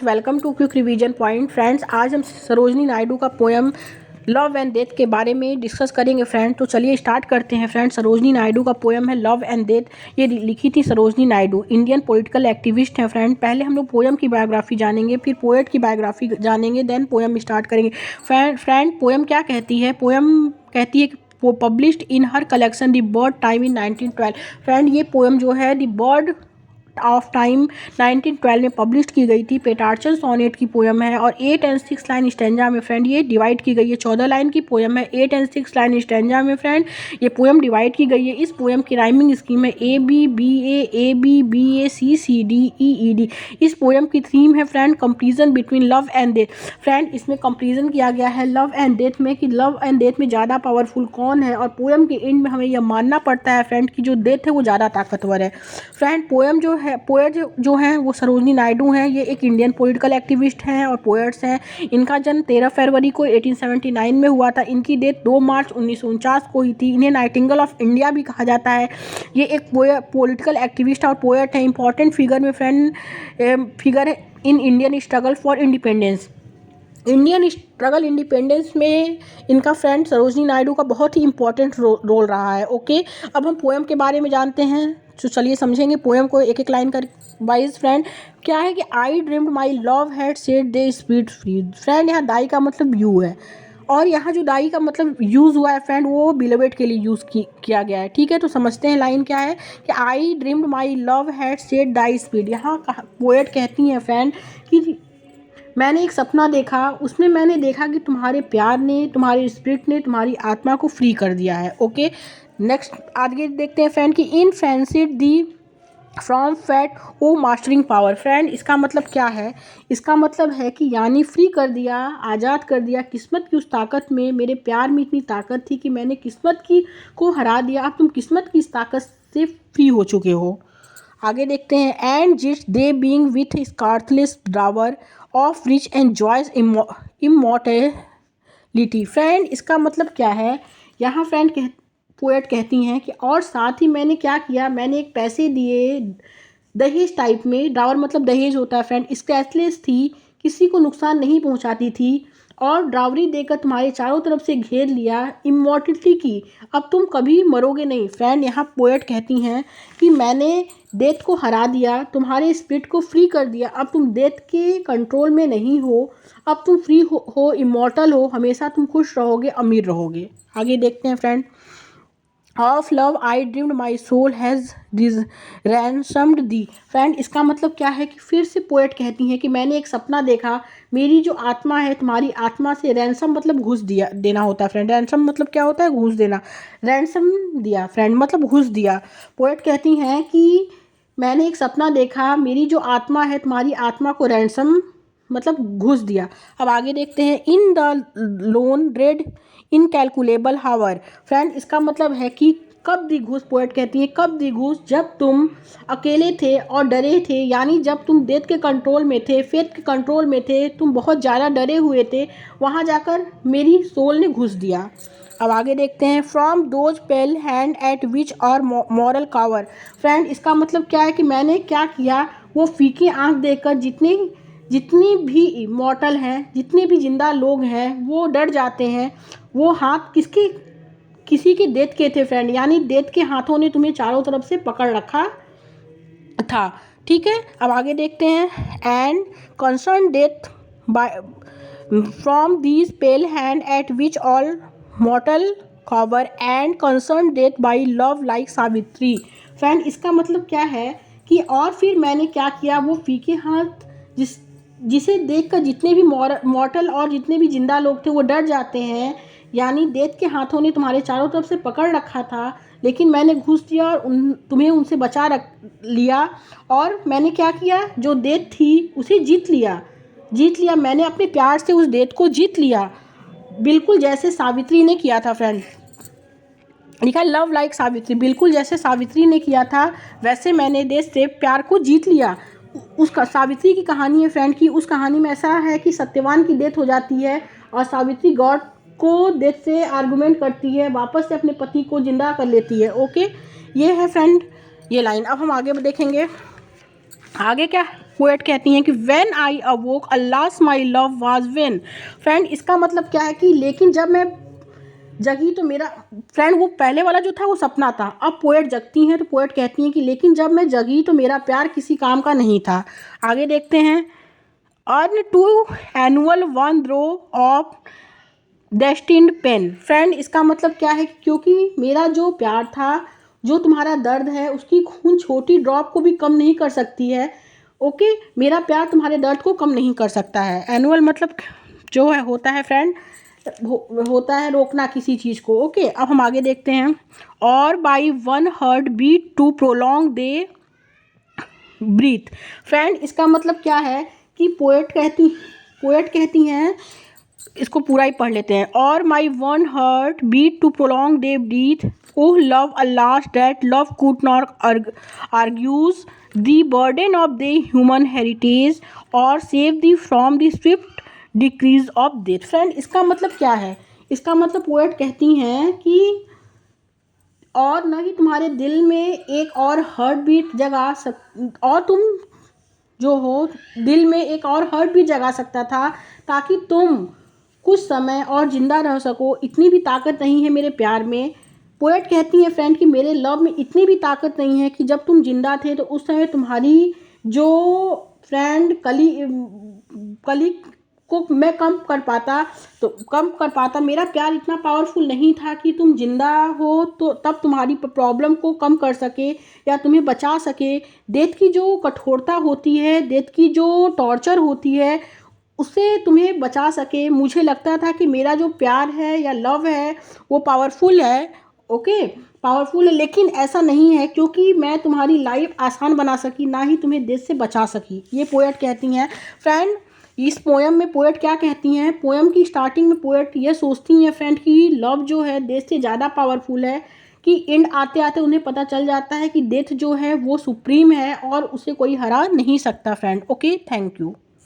Friends, welcome to quick revision point. Friends, आज हम सरोजनी नायडू का पोएम लव एंड डेथ के बारे में डिस्कस करेंगे फ्रेंड। तो चलिए स्टार्ट करते हैं फ्रेंड्स। सरोजनी नायडू का पोएम है लव एंड डेथ। ये लिखी थी Sarojini Naidu, Indian political activist हैं फ्रेंड। पहले हम लोग पोएम की बायोग्राफी जानेंगे, फिर पोएट की बायोग्राफी जानेंगे, देन पोएम स्टार्ट करेंगे। फ्रेंड, पोएम क्या कहती है? पोएम कहती है कि published in her collection the bird time in 1912। Friend, ये पोएम जो है द बर्ड ऑफ टाइम 1912 में पब्लिश की गई थी। पेटार्चल सोनेट की पोएम है और 8 एंड 6 लाइन स्टैंजा में फ्रेंड ये डिवाइड की गई है। 14 लाइन की पोएम है, 8 एंड 6 लाइन स्टैंजा में फ्रेंड ये पोएम डिवाइड की गई है। इस पोएम की राइमिंग स्कीम है A B A C D E D. इस पोएम की थीम है friend comparison between love and death. Friend, इसमें कंपैरिजन किया गया है लव एंड डेथ में कि लव एंड डेथ में ज़्यादा पावरफुल कौन है। और पोएम के एंड में हमें यह मानना पड़ता है फ्रेंड कि जो डेथ है वो ज़्यादा ताकतवर है। फ्रेंड, पोएम जो है, पोएट जो हैं वो सरोजनी नायडू हैं। ये एक इंडियन पॉलिटिकल एक्टिविस्ट हैं और पोएट्स हैं। इनका जन्म 13 फरवरी को 1879 में हुआ था। इनकी डेथ 2 मार्च 1949 को हुई थी। इन्हें नाइटिंगेल ऑफ इंडिया भी कहा जाता है। ये एक पॉलिटिकल एक्टिविस्ट और पोएट है। इंपॉर्टेंट फिगर में friend figure in Indian struggle for independence. Indian struggle independence में इनका फ्रेंड सरोजनी नायडू का बहुत ही इंपॉर्टेंट रोल रहा है। ओके, अब हम पोएम के बारे में जानते हैं। तो चलिए समझेंगे पोएम को एक एक लाइन कर वाइज। फ्रेंड, क्या है कि आई dreamed my love had set they speed free. Friend, यहाँ दाई का मतलब यू है और यहाँ जो दाई का मतलब यूज़ हुआ है फ्रेंड वो बिलोवेड के लिए यूज़ किया गया है। ठीक है, तो समझते हैं लाइन क्या है कि आई dreamed my love had set Dai speed. यहाँ पोएट कहती हैं फ्रेंड कि मैंने एक सपना देखा, उसमें मैंने देखा कि तुम्हारे प्यार ने, तुम्हारे स्पिरिट ने तुम्हारी आत्मा को फ्री कर दिया है। ओके, नेक्स्ट आगे देखते हैं फ्रेंड कि in fancied thee from fate O mastering power. Friend, इसका मतलब क्या है? इसका मतलब है कि यानी फ्री कर दिया, आज़ाद कर दिया किस्मत की उस ताकत में। मेरे प्यार में इतनी ताकत थी कि मैंने किस्मत की को हरा दिया। अब तुम किस्मत की इस ताकत से फ्री हो चुके हो। आगे देखते हैं and gets they being with scatheless drawer of rich and joyous immortality. Friend, इसका मतलब क्या है? यहाँ फ्रेंड पोएट कहती हैं कि और साथ ही मैंने क्या किया, मैंने एक पैसे दिए दहेज टाइप में। ड्रावर मतलब दहेज होता है फ्रेंड। स्क्रैचलेस थी, किसी को नुकसान नहीं पहुँचाती थी और ड्रावरी देकर तुम्हारे चारों तरफ से घेर लिया। इमॉर्टलिटी की, अब तुम कभी मरोगे नहीं। फ्रेंड, यहाँ पोएट कहती हैं कि मैंने डेथ को हरा दिया, तुम्हारे स्पिरिट को फ्री कर दिया। अब तुम डेथ के कंट्रोल में नहीं हो, अब तुम फ्री हो इमॉर्टल हो, हमेशा तुम खुश रहोगे, अमीर रहोगे। आगे देखते हैं friend of love I dreamed my soul has ransomed thee. Friend, इसका मतलब क्या है कि फिर से पोएट कहती हैं कि मैंने एक सपना देखा, मेरी जो आत्मा है तुम्हारी आत्मा से रैंसम मतलब घूस देना होता है फ्रेंड। रैंसम मतलब क्या होता है? घूस देना। रैंसम दिया फ्रेंड मतलब घूस दिया। पोएट कहती हैं कि मैंने एक सपना देखा, मेरी जो आत्मा है तुम्हारी आत्मा को रैंसम मतलब घूस दिया। अब आगे देखते हैं in the lone red incalculable hour. Friend, इसका मतलब है कि कब दी घूस। पोएट कहती है कब दी घूस? जब तुम अकेले थे और डरे थे, यानी जब तुम डेथ के कंट्रोल में थे, फेथ के कंट्रोल में थे, तुम बहुत ज़्यादा डरे हुए थे, वहाँ जाकर मेरी सोल ने घूस दिया। अब आगे देखते हैं from those pale hand at which all mortal Kanwar. Friend, इसका मतलब क्या है कि मैंने क्या किया, वो फीकी आंख देखकर जितनी भी इमॉर्टल हैं, जितने भी जिंदा लोग हैं वो डर जाते हैं। वो हाथ किसी के डेथ के थे फ्रेंड, यानी डेथ के हाथों ने तुम्हें चारों तरफ से पकड़ रखा था। ठीक है, अब आगे देखते हैं and concern death by from these pale hand at which all mortal cover and concern death by love like Savitri. Friend, इसका मतलब क्या है कि और फिर मैंने क्या किया, वो फीके हाथ जिसे देखकर जितने भी मॉर्टल और जितने भी जिंदा लोग थे वो डर जाते हैं, यानी डेथ के हाथों ने तुम्हारे चारों तरफ से पकड़ रखा था, लेकिन मैंने घूस दिया और तुम्हें उनसे बचा लिया। और मैंने क्या किया, जो डेथ थी उसे जीत लिया। मैंने अपने प्यार से उस डेथ को जीत लिया, बिल्कुल जैसे सावित्री ने किया था। फ्रेंड, लिखा लव लाइक सावित्री, बिल्कुल जैसे सावित्री ने किया था वैसे मैंने देश से प्यार को जीत लिया। उसका सावित्री की कहानी है फ्रेंड की। उस कहानी में ऐसा है कि सत्यवान की डेथ हो जाती है और सावित्री गॉड को डेथ से आर्गुमेंट करती है, वापस से अपने पति को जिंदा कर लेती है। ओके, ये है फ्रेंड ये लाइन। अब हम आगे देखेंगे आगे क्या पोएट कहती हैं कि when I अवोक alas my love was when. Friend इसका मतलब क्या है कि लेकिन जब मैं जगी तो मेरा, फ्रेंड वो पहले वाला जो था वो सपना था, अब पोएट जगती हैं तो पोएट कहती हैं कि लेकिन जब मैं जगी तो मेरा प्यार किसी काम का नहीं था। आगे देखते हैं। Earn to annul one row of destined pain. Friend इसका मतलब क्या है कि क्योंकि मेरा जो प्यार था, जो तुम्हारा दर्द है, उसकी खून छोटी ड्रॉप को भी कम नहीं कर सकती है। ओके, मेरा प्यार तुम्हारे दर्द को कम नहीं कर सकता है। एनुअल मतलब जो है होता है फ्रेंड, होता है रोकना किसी चीज़ को। ओके, अब हम आगे देखते हैं। Or by one heart beat to prolong they breath. Friend इसका मतलब क्या है कि पोएट कहती हैं, इसको पूरा ही पढ़ लेते हैं। और my one heart beat to prolong they breath, oh love alas that love could not argues the burden of the human heritage और save thee from the swift decrees of death. Friend इसका मतलब क्या है? इसका मतलब poet कहती हैं कि और न ही तुम्हारे दिल में एक और हार्ट बीट जगा और तुम जो हो दिल में एक और हार्ट बीट जगा सकता था ताकि तुम कुछ समय और ज़िंदा रह सको। इतनी भी ताकत नहीं है मेरे प्यार में। पोएट कहती है फ्रेंड कि मेरे लव में इतनी भी ताकत नहीं है कि जब तुम जिंदा थे तो उस समय तुम्हारी जो फ्रेंड कली को मैं कम कर पाता। मेरा प्यार इतना पावरफुल नहीं था कि तुम जिंदा हो तो तब तुम्हारी प्रॉब्लम को कम कर सके या तुम्हें बचा सके। डेथ की जो कठोरता होती है, डेथ की जो टॉर्चर होती है, उससे तुम्हें बचा सके। मुझे लगता था कि मेरा जो प्यार है या लव है वो पावरफुल है। ओके, पावरफुल है, लेकिन ऐसा नहीं है क्योंकि मैं तुम्हारी लाइफ आसान बना सकी, ना ही तुम्हें डेथ से बचा सकी। ये पोएट कहती हैं। फ्रेंड इस पोएम में पोएट क्या कहती हैं? पोएम की स्टार्टिंग में पोएट ये सोचती हैं फ्रेंड कि लव जो है डेथ से ज़्यादा पावरफुल है, कि एंड आते आते उन्हें पता चल जाता है कि डेथ जो है वो सुप्रीम है और उसे कोई हरा नहीं सकता फ्रेंड। Okay, thank you.